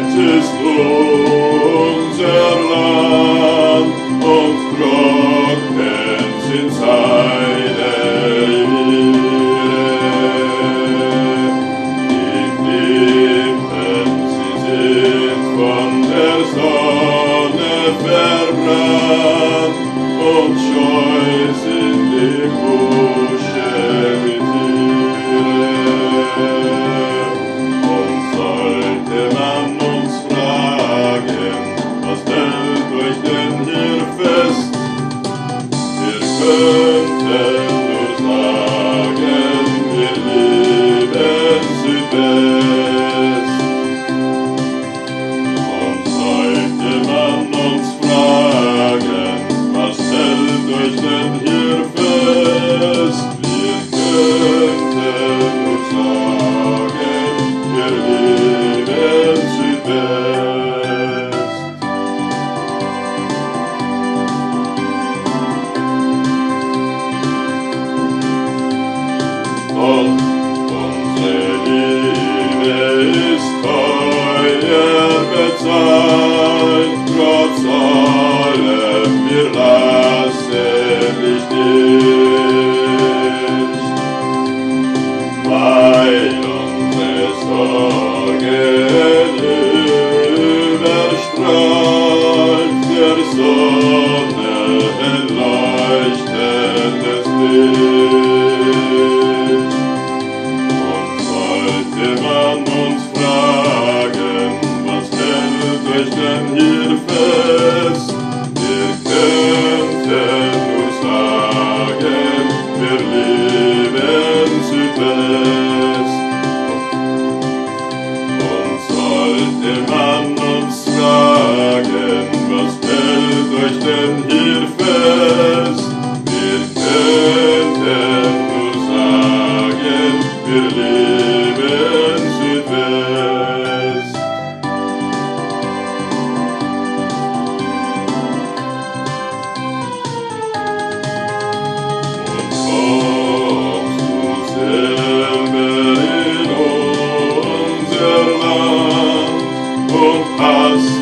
ist unser Land und trocken sind seine Ehre. Die Klippen, sie sind von der Sonne verbrannt und scheu sind die Busche mit Tiere. Und sollte man uns fragen, was hält euch denn hier fest? Wir könnten nur sagen, wir lieben Südwest. Und sollte man uns fragen, was hält euch denn hier fest? Wir könnten nur sagen, wir lieben Südwest. Doch unsere Liebe ist teuer bezahlt, trotz allem wir lassen dich nicht, weil unsere Sorgen überstrahlt der Sonne leuchtendes Licht. Und sollte man uns fragen, was hält euch denn hier fest? Wir könnten nur sagen, wir lieben Südwest. Und sollte man uns fragen, was hält euch denn hier fest? Wir könnten nur sagen, wir lieben Südwest. Und kommst du selber in unser Land und hast